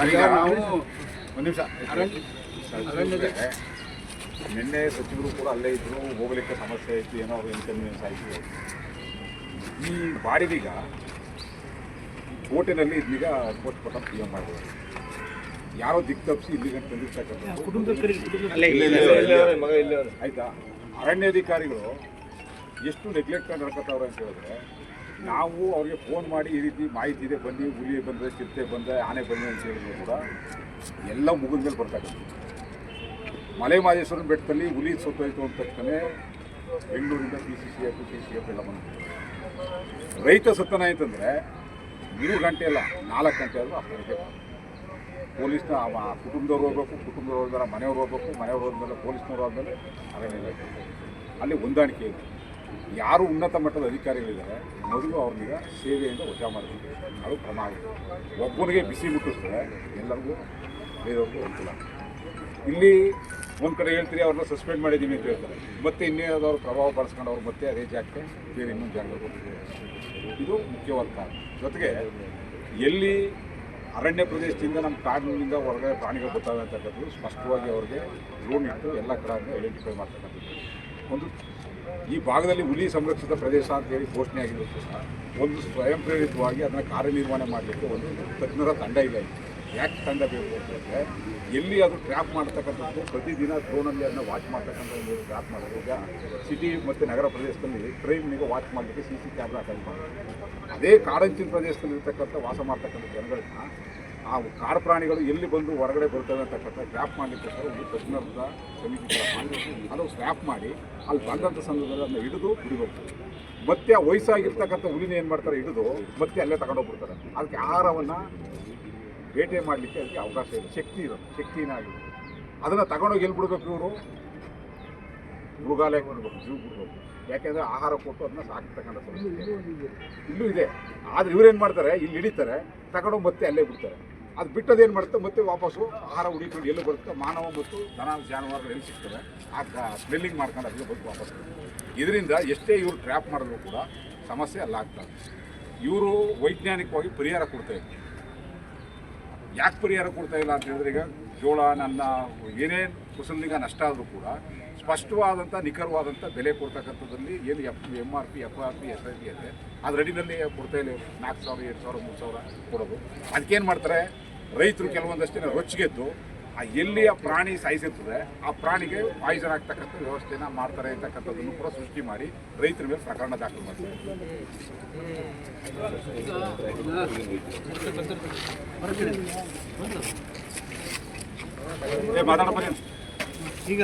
ನಾವು ಒಂದು ನಿಮಿಷ ನಿನ್ನೆ ಸಚಿವರು ಕೂಡ ಅಲ್ಲೇ ಇದ್ರು, ಹೋಗಲಿಕ್ಕೆ ಸಮಸ್ಯೆ ಆಯಿತು, ಏನೋ ಅವ್ರು ಇನ್ಕನ್ವೀನಿಯನ್ಸ್ ಆಯಿತು. ಈ ಬಾಡಿಗೀಗ ಕೋರ್ಟಿನಲ್ಲಿ ಇದೀಗ ಕೋರ್ಟ್ ಕೊಟ್ಟ ಪಿ ಎಂ ಮಾಡಿದ್ರು. ಯಾರೋ ದಿಕ್ಕು ತಪ್ಪಿಸಿ ಇಲ್ಲಿಗೆ ತಂದಿರ್ತಕ್ಕಂಥ ಆಯಿತಾ. ಅರಣ್ಯಾಧಿಕಾರಿಗಳು ಎಷ್ಟು ನೆಗ್ಲೆಕ್ಟ್ ನಡ್ಕೊತಾವ್ರೆ ಅಂತ ಹೇಳಿದ್ರೆ, ನಾವು ಅವ್ರಿಗೆ ಫೋನ್ ಮಾಡಿ ಈ ರೀತಿ ಮಾಹಿತಿ ಇದೆ, ಬನ್ನಿ, ಹುಲಿ ಬಂದರೆ, ಚಿರತೆ ಬಂದರೆ, ಆನೆ ಬಂದರೆ ಅಂತ ಹೇಳಿದ್ರು ಕೂಡ ಎಲ್ಲ ಮುಗಿದ ಮೇಲೆ ಬರ್ತಾಯಿತ್ತು. ಮಲೆ ಮಹದೇಶ್ವರನ ಬೆಟ್ಟದಲ್ಲಿ ಹುಲಿ ಸತ್ತೋಯ್ತು ಅಂದ ತಕ್ಷಣ ಬೆಂಗಳೂರಿಂದ CCF ಎಲ್ಲ ಬಂದು ರೈತ ಸತ್ತನ ಅಂತಂದರೆ 3 ಗಂಟೆ ಅಲ್ಲ 4 ಗಂಟೆ ಆದರೂ ಅಷ್ಟೇ. ಪೊಲೀಸ್ನ ಕುಟುಂಬದವ್ರು ಹೋಗ್ಬೇಕು, ಕುಟುಂಬದವ್ರು ಹೋದ್ಮೇಲೆ ಮನೆಯವ್ರು ಹೋಗ್ಬೇಕು, ಮನೆಯವ್ರು ಹೋದ್ಮೇಲೆ ಪೊಲೀಸ್ನವ್ರು ಆದಮೇಲೆ ಅರಣ್ಯ ಅಲ್ಲಿ ಹೊಂದಾಣಿಕೆ ಇದೆ. ಯಾರು ಉನ್ನತ ಮಟ್ಟದ ಅಧಿಕಾರಿಗಳಿದ್ದಾರೆ ಮೊದಲು ಅವ್ರನ್ನೀಗ ಸೇವೆಯಿಂದ ವಜಾ ಮಾಡಬೇಕು, ಅದು ಕ್ರಮ ಆಗುತ್ತೆ. ಒಬ್ಬನಿಗೆ ಬಿಸಿ ಮುಟ್ಟಿಸಿದ್ರೆ ಎಲ್ಲರಿಗೂ ಬೇರೆಯವ್ರಿಗೂ ಅನುಕೂಲ. ಇಲ್ಲಿ ಒಂದು ಕಡೆ ಹೇಳ್ತೀರಿ ಅವ್ರನ್ನ ಸಸ್ಪೆಂಡ್ ಮಾಡಿದ್ದೀವಿ ಅಂತ ಹೇಳ್ತಾರೆ, ಮತ್ತೆ ಇನ್ನೇನಾದ್ರು ಪ್ರಭಾವ ಬಳಸ್ಕೊಂಡು ಅವ್ರು ಮತ್ತೆ ಅದೇ ಜಾಗಕ್ಕೆ ಬೇರೆ ಇನ್ನೊಂದು ಜಾಗ ಹೋಗ್ತಿದ್ದಾರೆ. ಇದು ಮುಖ್ಯವಾದ ಕಾರಣ. ಜೊತೆಗೆ ಎಲ್ಲಿ ಅರಣ್ಯ ಪ್ರದೇಶದಿಂದ ನಮ್ಮ ಕಾಡಿನಿಂದ ಹೊರಗಡೆ ಪ್ರಾಣಿಗಳು ಬರ್ತಾವೆ ಅಂತಕ್ಕಂಥದ್ದು ಸ್ಪಷ್ಟವಾಗಿ ಅವ್ರಿಗೆ ಡ್ರೋನ್ ಇಟ್ಟು ಎಲ್ಲ ಕಡೆ ಐಡೆಂಟಿಫೈ ಮಾಡ್ತಕ್ಕಂಥದ್ದು. ಒಂದು ಈ ಭಾಗದಲ್ಲಿ ಹುಲಿ ಸಂರಕ್ಷಿತ ಪ್ರದೇಶ ಅಂತೇಳಿ ಘೋಷಣೆ ಆಗಿದ್ರು ಕೂಡ ಒಂದು ಸ್ವಯಂ ಪ್ರೇರಿತವಾಗಿ ಅದನ್ನು ಕಾರ್ಯನಿರ್ವಹಣೆ ಮಾಡಲಿಕ್ಕೆ ಒಂದು ತಜ್ಞರ ತಂಡ ಇಲ್ಲ. ಯಾಕೆ ತಂಡ ಬೇಕು ಅಂತಂದರೆ, ಎಲ್ಲಿ ಅದು ಟ್ರ್ಯಾಪ್ ಮಾಡ್ತಕ್ಕಂಥದ್ದು ಪ್ರತಿದಿನ ಡ್ರೋನಲ್ಲಿ ಅದನ್ನು ವಾಚ್ ಮಾಡ್ತಕ್ಕಂಥ ಒಂದು ಟ್ರ್ಯಾಪ್ ಮಾಡೋದು. ಈಗ ಸಿಟಿ ಮತ್ತು ನಗರ ಪ್ರದೇಶದಲ್ಲಿ ಕ್ರೈಮ್ನಿಗೆ ವಾಚ್ ಮಾಡಲಿಕ್ಕೆ CC ಕ್ಯಾಮ್ರಾ ಅಟೆಂಡ್ ಮಾಡ್ತಾರೆ. ಅದೇ ಕಾಡಂಚಿನ ಪ್ರದೇಶದಲ್ಲಿ ಇರ್ತಕ್ಕಂಥ ವಾಸ ಮಾಡ್ತಕ್ಕಂಥ ಜನಗಳನ್ನ ಆ ಕಾಡು ಪ್ರಾಣಿಗಳು ಎಲ್ಲಿ ಬಂದು ಹೊರಗಡೆ ಬರ್ತವೆ ಅಂತಕ್ಕಂಥ ಟ್ರ್ಯಾಪ್ ಮಾಡಲಿಕ್ಕೋಸ್ಕರ ಒಂದು ತಜ್ಞರ ಸಮಿತಿ ಅದು ಸ್ವ್ಯಾಪ್ ಮಾಡಿ ಅಲ್ಲಿ ಬಂದಂಥ ಸಂದರ್ಭದಲ್ಲಿ ಅದನ್ನು ಹಿಡಿದು ಬಿಡಬೇಕು. ಮತ್ತೆ ಆ ವಯಸ್ಸಾಗಿರ್ತಕ್ಕಂಥ ಹುಲಿನ ಏನು ಮಾಡ್ತಾರೆ, ಹಿಡಿದು ಮತ್ತೆ ಅಲ್ಲೇ ತಗೊಂಡೋಗ್ಬಿಡ್ತಾರೆ. ಅದಕ್ಕೆ ಆಹಾರವನ್ನು ಬೇಟೆ ಮಾಡಲಿಕ್ಕೆ ಅದಕ್ಕೆ ಅವಕಾಶ ಇದೆ, ಶಕ್ತಿ ಇರೋದು, ಶಕ್ತಿನ ಆಗಿದೆ. ಅದನ್ನು ತಗೊಂಡೋಗಿ ಎಲ್ಲಿ ಬಿಡಬೇಕು, ಇವರು ಮೃಗಾಲಯಕ್ಕೆ ಬಿಡಬೇಕು, ಜೂ ಬಿಡಬೇಕು. ಯಾಕೆಂದರೆ ಆಹಾರ ಕೊಟ್ಟು ಅದನ್ನ ಸಾಕ್ತಕ್ಕಂಥ ಸಮಸ್ಯೆ ಇಲ್ಲೂ ಇದೆ. ಆದರೆ ಇವರೇನು ಮಾಡ್ತಾರೆ, ಇಲ್ಲಿ ಹಿಡಿತಾರೆ, ತಗೊಂಡೋಗಿ ಮತ್ತೆ ಅಲ್ಲೇ ಬಿಡ್ತಾರೆ. ಅದು ಬಿಟ್ಟದೇನು ಮಾಡುತ್ತೆ, ಮತ್ತೆ ವಾಪಸ್ಸು ಆಹಾರ ಹುಡಿಕೊಂಡು ಎಲ್ಲಿ ಬರುತ್ತೆ, ಮಾನವ ಮತ್ತು ದನ ಜಾನುವಾರುಗಳು ಎಲ್ಲಿ ಸಿಗ್ತವೆ ಆ ಸ್ಮೆಲ್ಲಿಂಗ್ ಮಾಡ್ಕೊಂಡು ಅದಕ್ಕೆ ಬಂದು ವಾಪಸ್. ಇದರಿಂದ ಎಷ್ಟೇ ಇವರು ಟ್ರ್ಯಾಪ್ ಮಾಡಿದ್ರು ಕೂಡ ಸಮಸ್ಯೆ ಅಲ್ಲಾಗ್ತದೆ. ಇವರು ವೈಜ್ಞಾನಿಕವಾಗಿ ಪರಿಹಾರ ಕೊಡ್ತಾಯಿದ್ರು. ಯಾಕೆ ಪರಿಹಾರ ಕೊಡ್ತಾ ಇಲ್ಲ ಅಂತ ಹೇಳಿದ್ರೆ, ಈಗ ಜೋಳ ನನ್ನ ಏನೇ ಕುಸಲಿಗ ನಷ್ಟ ಆದರೂ ಕೂಡ ಸ್ಪಷ್ಟವಾದಂಥ ನಿಖರವಾದಂಥ ಬೆಲೆ ಕೊಡ್ತಕ್ಕಂಥದ್ದಲ್ಲಿ ಏನು MRP, FRP, SRP ಇದೆ, ಅದು ರೆಡಿನಲ್ಲಿ ಕೊಡ್ತಾ ಇಲ್ಲ. 4,000, 2,000, 3,000 ಕೊಡೋದು. ಅದಕ್ಕೇನು ಮಾಡ್ತಾರೆ, ರೈತರು ಕೆಲವೊಂದಷ್ಟೇ ರೊಚ್ಚಿಗೆದ್ದು ಎಲ್ಲಿ ಆ ಪ್ರಾಣಿ ಸಾಯಿಸಿರ್ತದೆ ಆ ಪ್ರಾಣಿಗೆ ಪಾಯ್ಸನ್ ಆಗ್ತಕ್ಕಂಥ ವ್ಯವಸ್ಥೆನ ಮಾಡ್ತಾರೆ ಅಂತಕ್ಕಂಥದ್ದನ್ನು ಕೂಡ ಸೃಷ್ಟಿ ಮಾಡಿ ರೈತರ ಮೇಲೆ ಪ್ರಕರಣ ದಾಖಲು ಮಾಡ್ತಾರೆ. ಮಾತಾಡೋ ಈಗ